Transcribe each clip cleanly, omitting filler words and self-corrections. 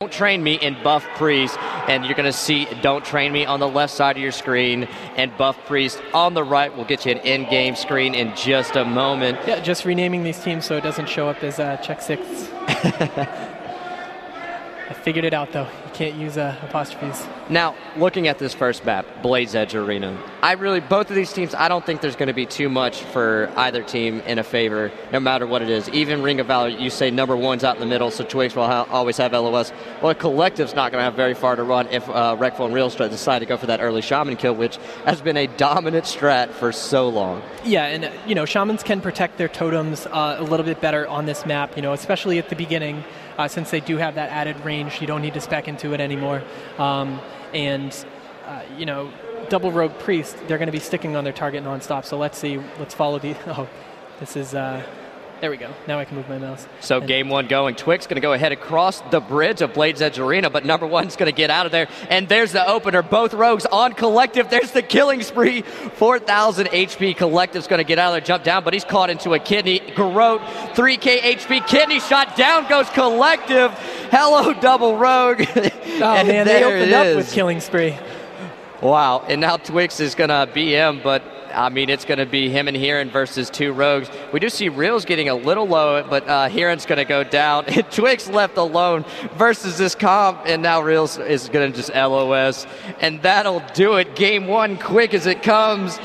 Don't Train Me in Buff Priest, and you're going to see Don't Train Me on the left side of your screen, and Buff Priest on the right will get you an in-game screen in just a moment. Yeah, just renaming these teams so it doesn't show up as check 6. I figured it out, though. You can't use apostrophes. Now, looking at this first map, Blade's Edge Arena, both of these teams, I don't think there's going to be too much for either team in a favor, no matter what it is. Even Ring of Valor, you say number one's out in the middle, so Twix will always have LOS. Well, Collective's not going to have very far to run if Wreckful and Real decide to go for that early Shaman kill, which has been a dominant strat for so long. Yeah, and, Shamans can protect their totems a little bit better on this map, especially at the beginning. Since they do have that added range, you don't need to spec into it anymore. Double Rogue Priest, they're going to be sticking on their target nonstop. So let's see. Let's follow the... Oh, this is... there we go. Now I can move my mouse. So game one going. Twix going to go ahead across the bridge of Blade's Edge Arena, but number one's going to get out of there. And there's the opener. Both rogues on Collective. There's the killing spree. 4,000 HP. Collective's going to get out of there, jump down, but he's caught into a kidney. Garrote, 3K HP. Kidney shot. Down goes Collective. Hello, Double Rogue. Oh, man, they opened up with killing spree. Wow. And now Twix is going to BM, but... it's going to be him and Heron versus two rogues. We do see Reels getting a little low, but Heron's going to go down. And Twix left alone versus this comp, and now Reels is going to just LOS. And that'll do it. Game one, quick as it comes.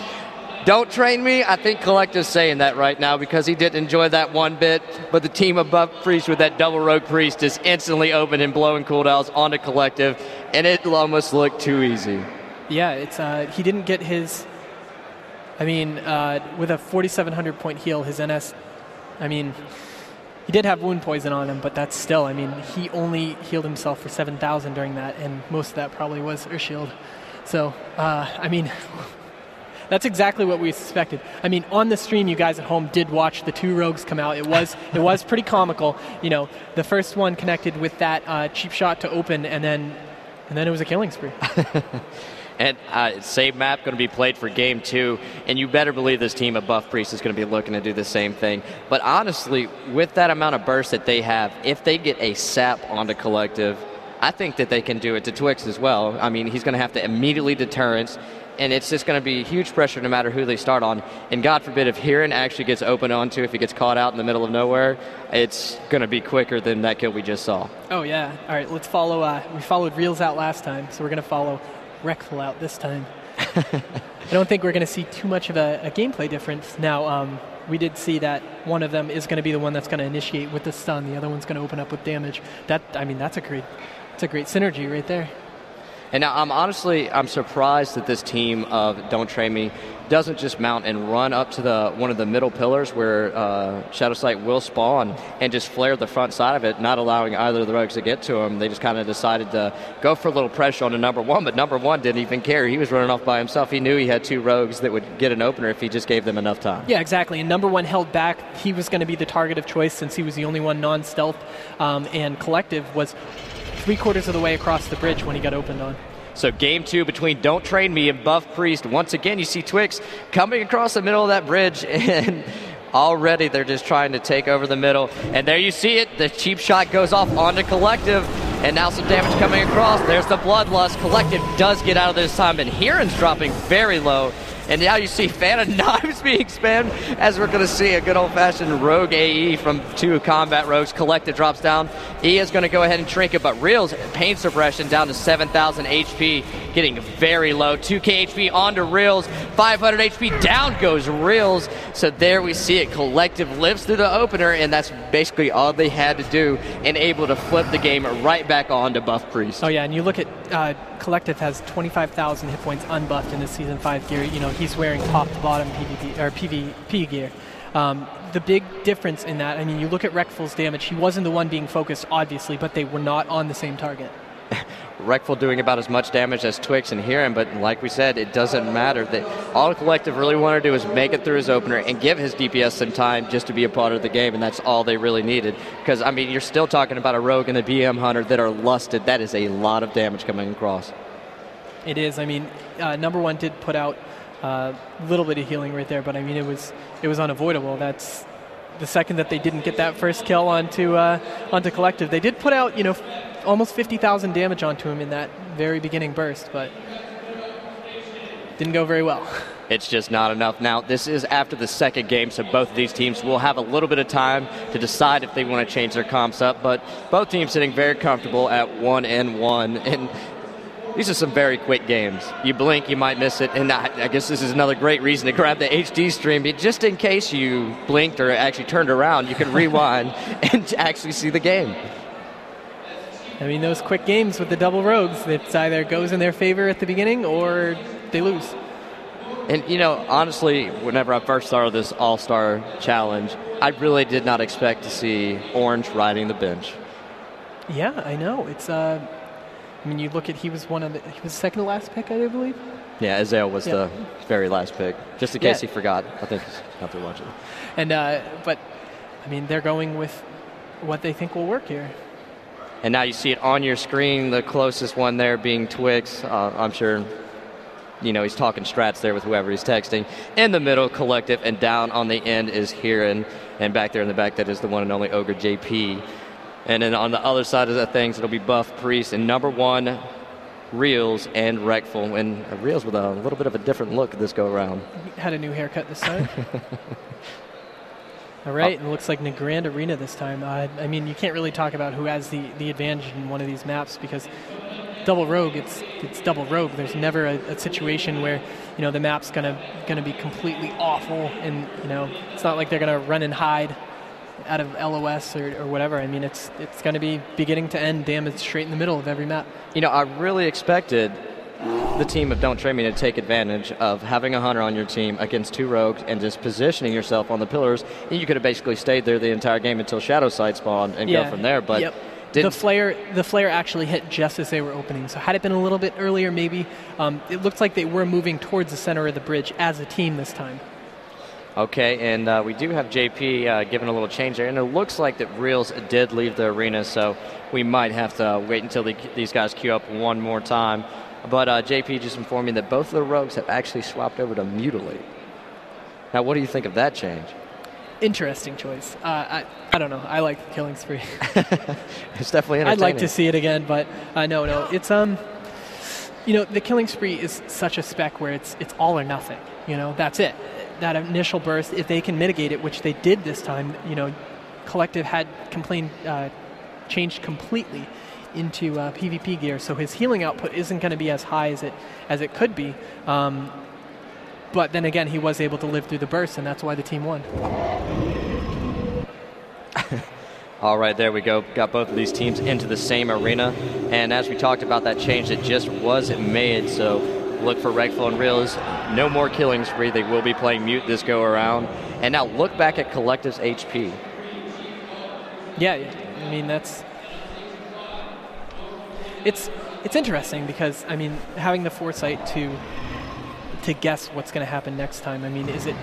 Don't train me. I think Collective's saying that right now because he didn't enjoy that one bit. But the team above Priest with that double rogue Priest is instantly open and blowing cooldowns onto Collective, and it almost looked too easy. Yeah, it's he didn't get his... with a 4,700 point heal, his NS, he did have wound poison on him, but that's still, he only healed himself for 7,000 during that, and most of that probably was Earth Shield. So, that's exactly what we suspected. On the stream, you guys at home did watch the two rogues come out. It was pretty comical. The first one connected with that cheap shot to open, and then it was a killing spree. And same map going to be played for game two, and you better believe this team of Buff Priest is going to be looking to do the same thing. But honestly, with that amount of burst that they have, if they get a sap onto Collective, I think that they can do it to Twix as well. He's going to have to immediately deterrence, and it's just going to be huge pressure no matter who they start on. And God forbid if Heron actually gets open onto, if he gets caught out in the middle of nowhere, it's going to be quicker than that kill we just saw. Oh, yeah. All right, let's follow. We followed Reels out last time, so we're going to follow Wreckful out this time. I don't think we're going to see too much of a gameplay difference. Now, we did see that one of them is going to be the one that's going to initiate with the stun. The other one's going to open up with damage. That's a great synergy right there. And now I'm surprised that this team of Don't Train Me doesn't just mount and run up to one of the middle pillars where Shadow Sight will spawn and just flare the front side of it, not allowing either of the rogues to get to him. They just kind of decided to go for a little pressure on number one, but number one didn't even care. He was running off by himself. He knew he had two rogues that would get an opener if he just gave them enough time. Yeah, exactly. And number one held back. He was going to be the target of choice since he was the only one non-stealth, and Collective was 3/4 of the way across the bridge when he got opened on. So game two between Don't Train Me and Buff Priest. Once again, you see Twix coming across the middle of that bridge, and already they're just trying to take over the middle. And there you see it. The cheap shot goes off onto Collective, and now some damage coming across. There's the Bloodlust. Collective does get out of this time, and Heron's dropping very low. And now you see Fan of Knives being spammed, as we're going to see a good old-fashioned rogue AE from two combat rogues. Collective drops down. He is going to go ahead and shrink it, but Reels, pain suppression down to 7,000 HP, getting very low. 2K HP onto Reels, 500 HP, down goes Reels. So there we see it. Collective lives through the opener, and that's basically all they had to do, and able to flip the game right back on to Buff Priest. Oh, yeah, and you look at Collective has 25,000 hit points unbuffed in the Season 5 gear. He's wearing top-to-bottom PvP gear. The big difference in that, you look at Wreckful's damage. He wasn't the one being focused, obviously, but they were not on the same target. Wreckful doing about as much damage as Twix and Heron, but like we said, it doesn't matter. All the Collective really want to do is make it through his opener and give his DPS some time just to be a part of the game, and that's all they really needed. Because, you're still talking about a rogue and a BM hunter that are lusted. That is a lot of damage coming across. It is. Number one did put out a little bit of healing right there, but it was unavoidable. That's the second that they didn't get that first kill onto Collective. They did put out almost 50,000 damage onto him in that very beginning burst, but didn't go very well. It's just not enough. Now, this is after the second game, so both of these teams will have a little bit of time to decide if they want to change their comps up, but both teams sitting very comfortable at 1-1, and these are some very quick games. You blink, you might miss it, and I guess this is another great reason to grab the HD stream. Just in case you blinked or actually turned around, you can rewind and actually see the game. I mean, those quick games with the double rogues, it's either goes in their favor at the beginning or they lose. And, you know, honestly, whenever I first started this All-Star Challenge, I really did not expect to see Orange riding the bench. Yeah, I know. It's, I mean, you look at, he was second to last pick, I believe. Yeah, Azael was the very last pick, just in case he forgot. I think he's not through watching. And, but, I mean, they're going with what they think will work here. And now you see it on your screen, the closest one there being Twix. I'm sure, you know, he's talking strats there with whoever he's texting. In the middle, Collective, and down on the end is Hiran. And back there in the back, that is the one and only Ogre JP. And then on the other side of the things, it'll be Buff Priest. And number one, Reels and Wreckful. And Reels with a little bit of a different look this go around. Had a new haircut this time. All right, and it looks like Nagrand Arena this time. I mean, you can't really talk about who has the advantage in one of these maps because double rogue, it's double rogue. There's never a situation where, you know, the map's gonna be completely awful, and, you know, it's not like they're gonna run and hide out of LOS or whatever. I mean, it's gonna be beginning to end damage straight in the middle of every map. You know, I really expected the team of Don't Train Me to take advantage of having a hunter on your team against two rogues and just positioning yourself on the pillars. And you could have basically stayed there the entire game until Shadow Side spawned and go from there. But the flare actually hit just as they were opening. So had it been a little bit earlier, maybe it looks like they were moving towards the center of the bridge as a team this time. Okay, and we do have JP giving a little change there, and it looks like that Reels did leave the arena, so we might have to wait until these guys queue up one more time. But JP just informed me that both of the rogues have actually swapped over to Mutilate. Now, what do you think of that change? Interesting choice. I don't know. I like the Killing Spree. It's definitely entertaining. I'd like to see it again, but no. It's you know, the Killing Spree is such a spec where it's all or nothing. You know, that's it. That initial burst, if they can mitigate it, which they did this time, you know, Collective had changed completely into PvP gear, so his healing output isn't going to be as high as it could be. But then again, he was able to live through the burst, and that's why the team won. All right, there we go. Got both of these teams into the same arena. And as we talked about that change that just wasn't made, so look for Wreckful and Reels. No more Killing Spree. They will be playing Mute this go around. And now look back at Collective's HP. Yeah, I mean, it's interesting because, I mean, having the foresight to guess what's going to happen next time. I mean, is it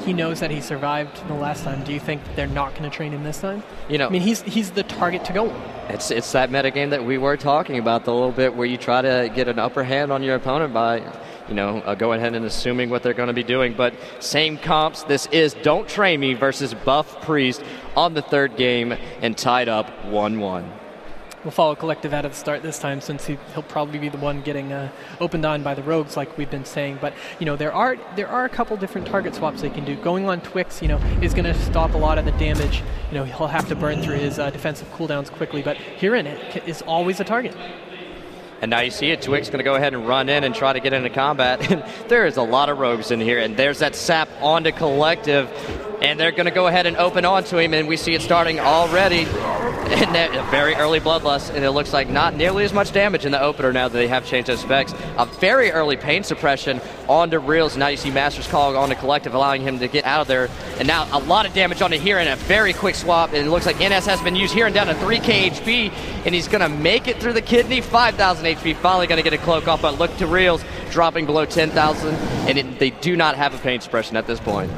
he knows that he survived the last time? Do you think they're not going to train him this time? You know, I mean, he's the target to go. It's that metagame that we were talking about a little bit, where you try to get an upper hand on your opponent by, you know, going ahead and assuming what they're going to be doing. But same comps. This is Don't Train Me versus Buff Priest on the third game and tied up 1-1. We'll follow Collective out of the start this time, since he'll probably be the one getting opened on by the rogues, like we've been saying. But, you know, there are a couple different target swaps they can do. Going on Twix, you know, is going to stop a lot of the damage. You know, he'll have to burn through his defensive cooldowns quickly. But Hiran is always a target. And now you see it. Twix going to go ahead and run in and try to get into combat. And there is a lot of rogues in here. And there's that sap onto Collective. And they're going to go ahead and open onto him. And we see it starting already. And a very early Bloodlust. And it looks like not nearly as much damage in the opener now that they have changed those specs. A very early pain suppression onto Reels. Now you see Master's Call onto Collective, allowing him to get out of there. And now a lot of damage onto Hiran. A very quick swap. And it looks like NS has been used. Hiran down to 3k HP. And he's going to make it through the kidney. 5,000 HP. Finally going to get a cloak off. But look to Reels dropping below 10,000. And they do not have a pain suppression at this point.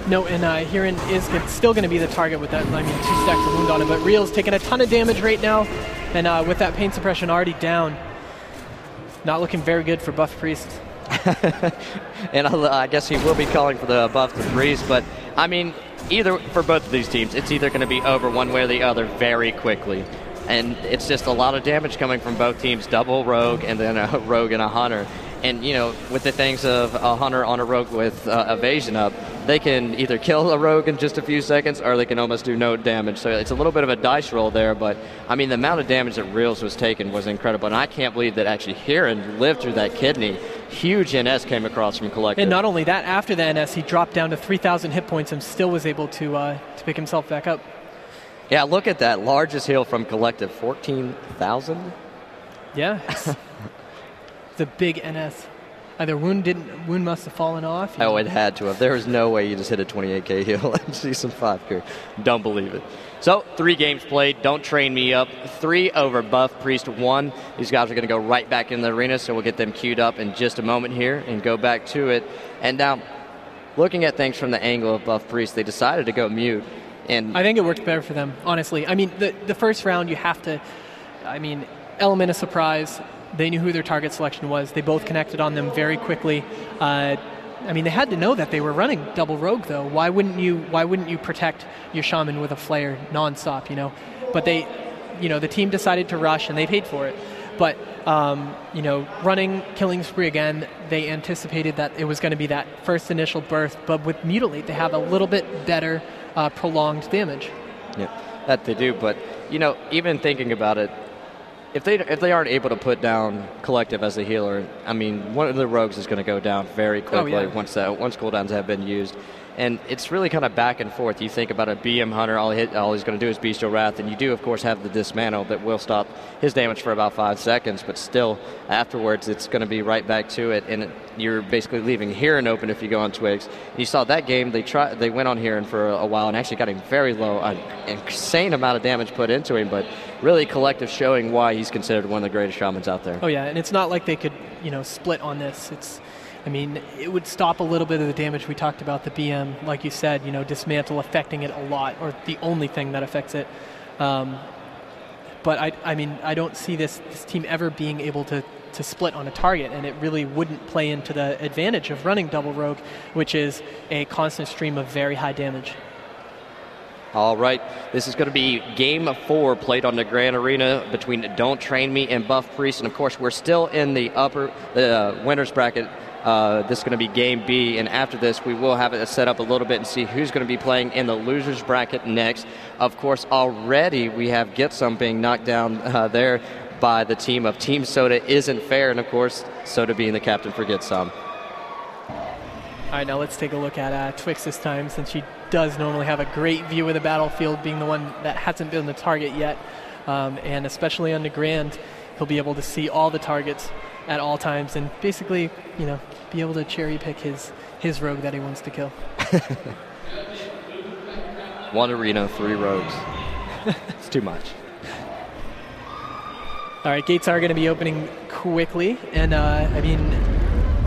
No, and Hiran is still going to be the target with that, 2 stacks of wound on him. But Reel's taking a ton of damage right now, and with that pain suppression already down, not looking very good for Buff Priest. And I guess he will be calling for the buff to Priest, but I mean, either for both of these teams, it's either going to be over one way or the other very quickly. And it's just a lot of damage coming from both teams, double rogue and then a rogue and a hunter. And, you know, with the things of a hunter on a rogue with evasion up, they can either kill a rogue in just a few seconds or they can almost do no damage. So it's a little bit of a dice roll there, but, I mean, the amount of damage that Reels was taking was incredible. And I can't believe that actually Heron lived through that kidney. Huge NS came across from Collective. And not only that, after the NS, he dropped down to 3,000 hit points and still was able to pick himself back up. Yeah, look at that. Largest heal from Collective, 14,000? Yeah. It's a big NS. Either wound must have fallen off. Oh, it had to have. There was no way you just hit a 28k heal and see some 5k. Don't believe it. So, 3 games played. Don't train me up. 3 over Buff Priest 1. These guys are going to go right back in the arena, so we'll get them queued up in just a moment here and go back to it. And now, looking at things from the angle of Buff Priest, they decided to go mute. And I think it worked better for them, honestly. I mean, the first round, you have to, element of surprise. They knew who their target selection was. They both connected on them very quickly. They had to know that they were running double rogue, though. Why wouldn't you protect your shaman with a flare nonstop? You know, but the team decided to rush and they paid for it. But running killing spree again, they anticipated that it was going to be that first initial burst. But with Mutilate, they have a little bit better prolonged damage. Yeah, that they do. But even thinking about it. If they aren't able to put down Collective as a healer, I mean, one of the rogues is going to go down very quickly once cooldowns have been used. And it's really kind of back and forth. You think about a BM Hunter, all he's going to do is Bestial Wrath, and you do, of course, have the Dismantle that will stop his damage for about 5 seconds, but still, afterwards, it's going to be right back to it, and you're basically leaving Heron open if you go on Twigs. And you saw that game, they went on Heron for a while and actually got him very low, an insane amount of damage put into him, but really Collective showing why he's considered one of the greatest shamans out there. Oh, yeah, and it's not like they could, split on this. It would stop a little bit of the damage we talked about, the BM, like you said, Dismantle affecting it a lot, or the only thing that affects it. But I don't see this team ever being able to split on a target, and it really wouldn't play into the advantage of running double rogue, which is a constant stream of very high damage. All right, this is going to be Game 4 played on the Nagrand Arena between Don't Train Me and Buff Priest, and of course we're still in the winners bracket. This is going to be Game B, and after this, we will have it set up a little bit and see who's going to be playing in the losers bracket next. Of course, already we have Get Some being knocked down there by the team of Team Soda Isn't Fair, and of course, Soda being the captain for Get Some. All right, now let's take a look at Twix this time, since she does normally have a great view of the battlefield, being the one that hasn't been the target yet, and especially on Nagrand, he'll be able to see all the targets at all times and basically, be able to cherry pick his rogue that he wants to kill. 1 arena, 3 rogues. It's too much. All right, gates are going to be opening quickly, and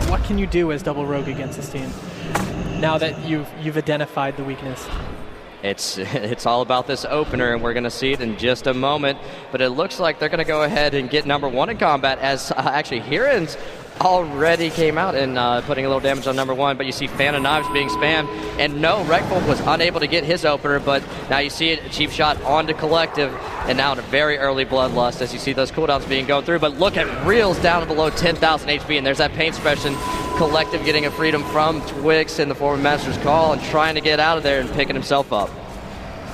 what can you do as double rogue against this team now that you've identified the weakness? It's all about this opener, and we're going to see it in just a moment. But it looks like they're going to go ahead and get number 1 in combat, as actually Heron's already came out and putting a little damage on number 1. But you see Fan of Knives being spammed, and no, Wreckful was unable to get his opener, but now you see it, a cheap shot onto Collective, and now in a very early Bloodlust as you see those cooldowns being going through. But look at Reels down below 10,000 HP, and there's that pain suppression. Collective getting a freedom from Twix in the form of Master's Call and trying to get out of there and picking himself up.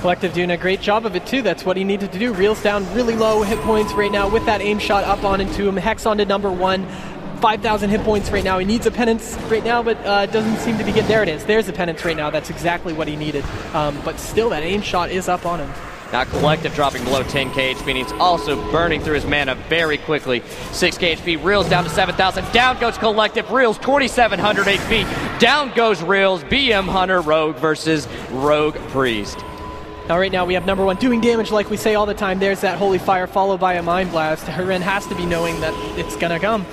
Collective doing a great job of it too. That's what he needed to do. Reels down really low hit points right now with that aim shot up on into him. Hex onto number 1. 5,000 hit points right now. He needs a penance right now, but doesn't seem to be getting. There it is. There's a penance right now. That's exactly what he needed. But still, that aim shot is up on him. Now Collective dropping below 10k HP, and he's also burning through his mana very quickly. 6k HP, Reels down to 7,000. Down goes Collective, Reels 2,700 HP. Down goes Reels, BM Hunter Rogue versus Rogue Priest. Now right now we have number 1 doing damage like we say all the time. There's that Holy Fire followed by a Mind Blast. Heron has to be knowing that it's going to come.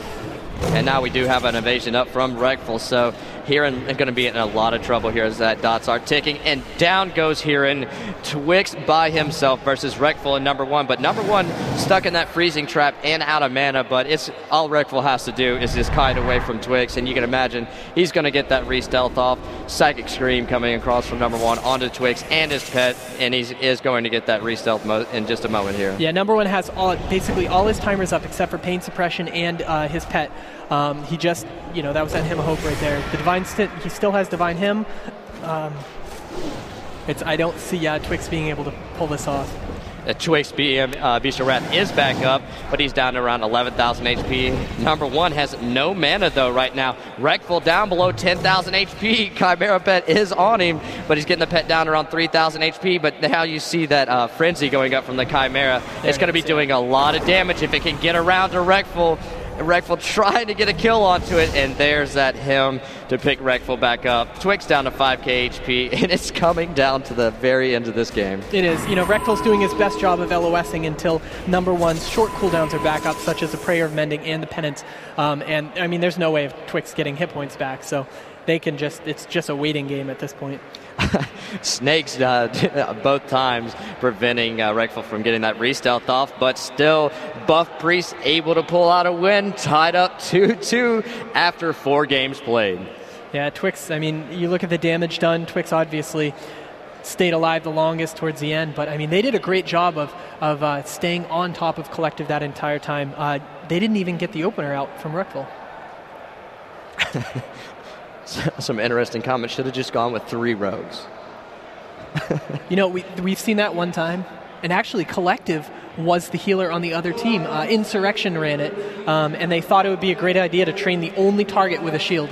And now we do have an evasion up from Wreckful, so Hiran is going to be in a lot of trouble here as that dots are ticking, and down goes Hiran. Twix by himself versus Reckful in number 1, but number 1 stuck in that freezing trap and out of mana, but it's all Reckful has to do is just kite away from Twix, and you can imagine he's going to get that re-stealth off. Psychic Scream coming across from number 1 onto Twix and his pet, and he is going to get that re-stealth in just a moment here. Yeah, number 1 has basically all his timers up except for Pain Suppression and his pet. He just, that was that Hymn of Hope right there. The Divine Stint, he still has Divine Hymn. I don't see Twix being able to pull this off. Twix Beast of Wrath is back up, but he's down to around 11,000 HP. Number 1 has no mana, though, right now. Reckful down below 10,000 HP. Chimera Pet is on him, but he's getting the pet down around 3,000 HP. But now you see that Frenzy going up from the Chimera. It's going to be doing a lot of damage if it can get around to Reckful. Reckful trying to get a kill onto it, and there's that Hymn to pick Reckful back up. Twix down to 5k HP, and it's coming down to the very end of this game. It is. Reckful's doing his best job of LOSing until number 1's short cooldowns are back up, such as the Prayer of Mending and the Penance. And, there's no way of Twix getting hit points back, so they can it's just a waiting game at this point. Snakes both times preventing Reckful from getting that re-stealth off, but still Buff Priest able to pull out a win, tied up 2-2 after 4 games played. Yeah, Twix, you look at the damage done. Twix obviously stayed alive the longest towards the end, but they did a great job of staying on top of Collective that entire time. They didn't even get the opener out from Reckful. Some interesting comments. Should have just gone with 3 rogues. We've seen that one time, and actually Collective was the healer on the other team. Insurrection ran it, and they thought it would be a great idea to train the only target with a shield.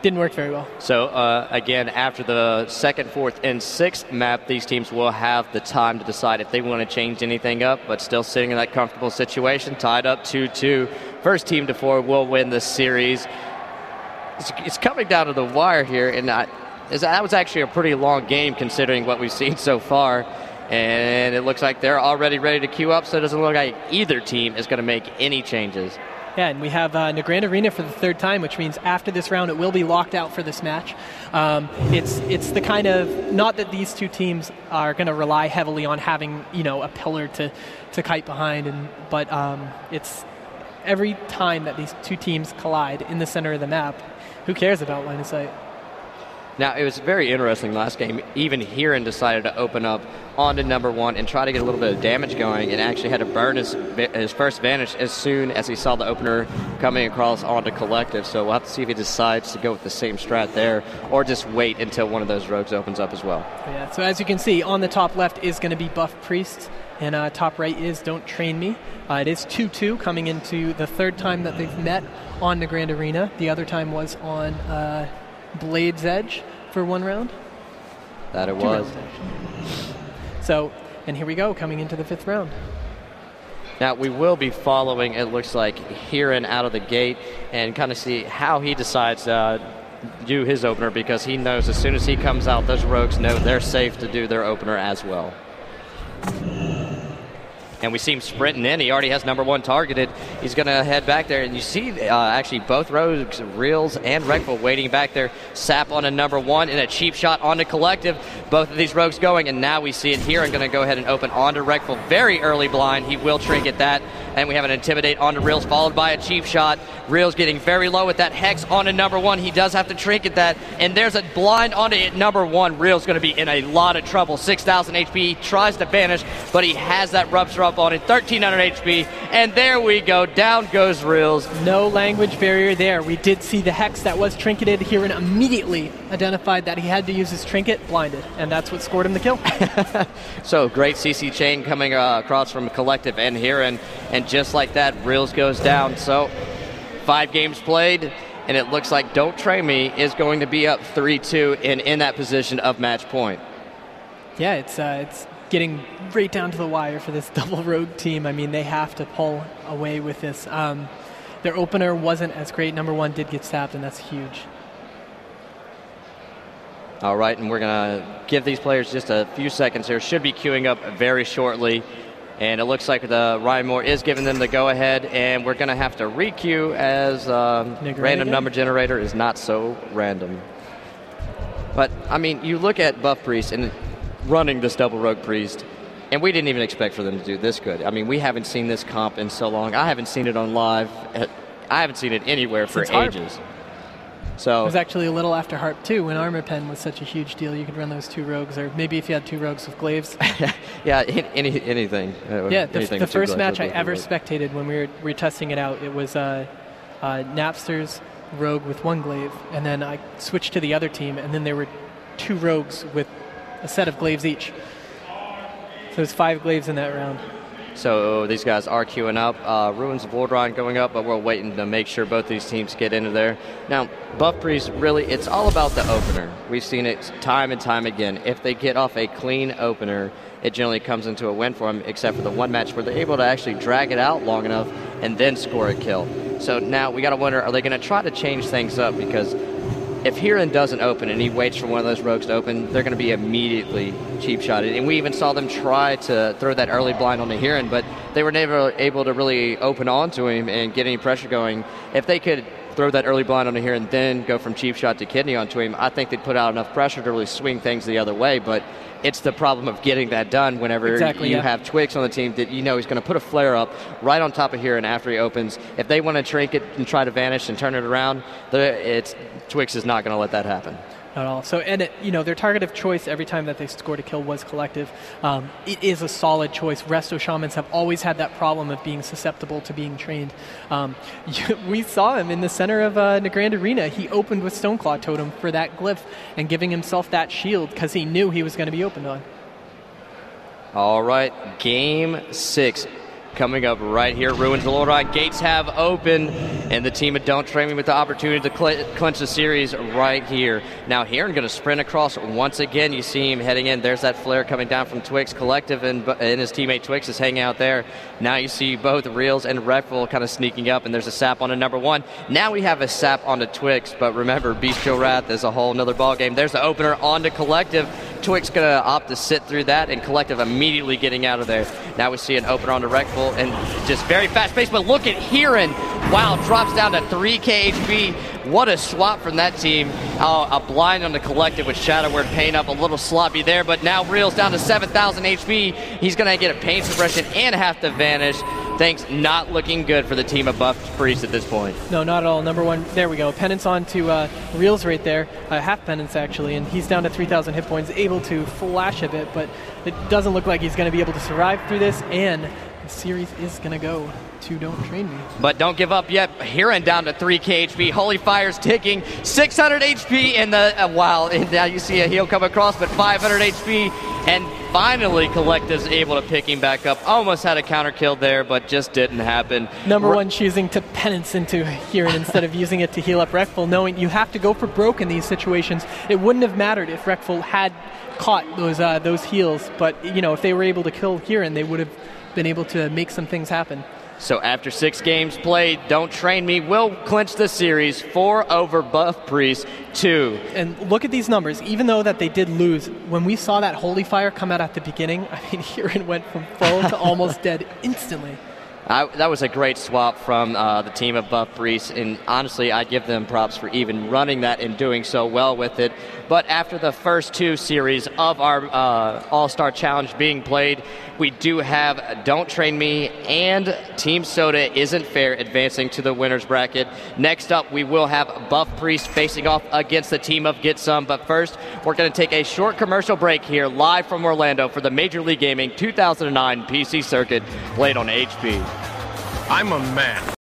Didn't work very well. So, again, after the 2nd, 4th, and 6th map, these teams will have the time to decide if they want to change anything up, but still sitting in that comfortable situation, tied up 2-2. First team to 4 will win this series. It's coming down to the wire here, and that was actually a pretty long game considering what we've seen so far. And it looks like they're already ready to queue up, so it doesn't look like either team is going to make any changes. Yeah, and we have Nagrand Arena for the 3rd time, which means after this round it will be locked out for this match. It's the kind of, not that these two teams are going to rely heavily on having a pillar to kite behind, but it's every time that these two teams collide in the center of the map, who cares about line of sight? Now, it was very interesting last game. Even Hiran decided to open up onto number 1 and try to get a little bit of damage going, and actually had to burn his first Vanish as soon as he saw the opener coming across onto Collective. So we'll have to see if he decides to go with the same strat there or just wait until one of those rogues opens up as well. Yeah, so as you can see, on the top left is going to be Buff Priest, and top right is Don't Train Me. It is 2-2 coming into the 3rd time that they've met on Nagrand Arena. The other time was on Blade's Edge for 1 round. That it was. So, and here we go, coming into the 5th round. Now, we will be following, it looks like, Hiran out of the gate and kind of see how he decides to do his opener, because he knows as soon as he comes out, those rogues know they're safe to do their opener as well. And we see him sprinting in. He already has number 1 targeted. He's going to head back there. And you see actually both rogues, Reels and Reckful, waiting back there. Sap on a number 1 and a cheap shot onto Collective. Both of these rogues going. And now we see it here. I'm going to go ahead and open onto Reckful. Very early blind. He will trinket that. And we have an Intimidate onto Reels, followed by a cheap shot. Reels getting very low with that Hex onto number 1. He does have to trinket that. And there's a blind onto number 1. Reels going to be in a lot of trouble. 6,000 HP. He tries to vanish, but he has that rupture up on it. 1,300 HP. And there we go. Down goes Reels. No language barrier there. We did see the Hex that was trinketed. Hiran immediately identified that he had to use his trinket, blinded. And that's what scored him the kill. So great CC chain coming across from Collective and Hiran. And just like that, Reels goes down. So 5 games played, and it looks like Don't Train Me is going to be up 3-2 and in that position of match point. Yeah, it's getting right down to the wire for this double rogue team. I mean, they have to pull away with this. Their opener wasn't as great. Number 1 did get stabbed, and that's huge. All right, and we're going to give these players just a few seconds here. Should be queuing up very shortly. And it looks like the Ryan Moore is giving them the go-ahead, and we're going to have to re-queue as random number generator is not so random. But, I mean, you look at Buff Priest and running this double Rogue Priest, and we didn't even expect for them to do this good. I mean, we haven't seen this comp in so long. I haven't seen it on live. I haven't seen it anywhere for ages. So it was actually a little after Harp, too, when Armor Pen was such a huge deal. You could run those 2 rogues, or maybe if you had 2 rogues with glaives. Yeah, anything. Yeah, the first match I ever spectated when we were testing it out, it was Napster's rogue with 1 glaive, and then I switched to the other team, and then there were 2 rogues with a set of glaives each. So there's 5 glaives in that round. So these guys are queuing up. Ruins of Lordron going up, but we're waiting to make sure both these teams get into there. Now, Buff Priest, really, it's all about the opener. We've seen it time and time again. If they get off a clean opener, it generally comes into a win for them, except for the one match where they're able to actually drag it out long enough and then score a kill. So now we got to wonder, are they going to try to change things up? Because if Hiran doesn't open and he waits for one of those rogues to open, they're going to be immediately cheap-shotted. And we even saw them try to throw that early blind on the Hiran, but they were never able to really open onto him and get any pressure going. If they could throw that early blind on the Hiran and then go from cheap shot to kidney onto him, I think they'd put out enough pressure to really swing things the other way. But it's the problem of getting that done whenever you have Twix on the team that you know he's going to put a flare up right on top of Hiran after he opens. If they want to shrink it and try to vanish and turn it around, Twix is not going to let that happen. Not at all. So, and their target of choice every time that they scored a kill was Collective. It is a solid choice. Resto Shamans have always had that problem of being susceptible to being trained. We saw him in the center of Nagrand Arena. He opened with Stoneclaw Totem for that glyph and giving himself that shield because he knew he was going to be opened on. All right, Game 6. Coming up right here, Ruins of Lordron. Gates have opened, and the team of Don't Train Me with the opportunity to clinch the series right here. Now, Hiran going to sprint across once again. You see him heading in. There's that flare coming down from Twix. Collective and his teammate Twix is hanging out there. Now you see both Reels and Redful kind of sneaking up, and there's a sap on a number 1. Now we have a sap onto Twix, but remember, Bestial Wrath is a whole nother ballgame. There's the opener onto Collective. Twix going to opt to sit through that, and Collective immediately getting out of there. Now we see an opener onto Redful, and just very fast pace, but look at Hiran. Wow, drops down to 3k HP. What a swap from that team. A blind on the Collective with Shadow Word Pain up a little sloppy there, but now Reel's down to 7,000 HP. He's going to get a Pain Suppression and have to vanish. Things not looking good for the team of Buff Priest at this point. No, not at all. Number 1, there we go. Penance on to Reels right there. Half Penance, actually, and he's down to 3,000 hit points, able to flash a bit, but it doesn't look like he's going to be able to survive through this, and the series is going to go to Don't Train Me. But don't give up yet. Hiran down to 3k HP. Holy Fire's ticking. 600 HP in the wow. And now you see a heal come across, but 500 HP. And finally, Collective's able to pick him back up. Almost had a counter kill there, but just didn't happen. Number 1 choosing to penance into Hiran instead of using it to heal up Rekful, knowing you have to go for broke in these situations. It wouldn't have mattered if Rekful had caught those heals, but if they were able to kill Hiran, they would have been able to make some things happen. So after 6 games played, Don't Train Me will clinch the series 4 over Buff Priest 2. And look at these numbers. Even though that they did lose, when we saw that Holy Fire come out at the beginning, I mean, Hiran went from full to almost dead instantly. That was a great swap from the team of Buff Priest, and honestly, I give them props for even running that and doing so well with it. But after the first 2 series of our All-Star Challenge being played, we do have Don't Train Me and Team Soda Isn't Fair advancing to the winner's bracket. Next up, we will have Buff Priest facing off against the team of Get Some. But first, we're going to take a short commercial break here live from Orlando for the Major League Gaming 2009 PC Circuit played on HP. I'm a man.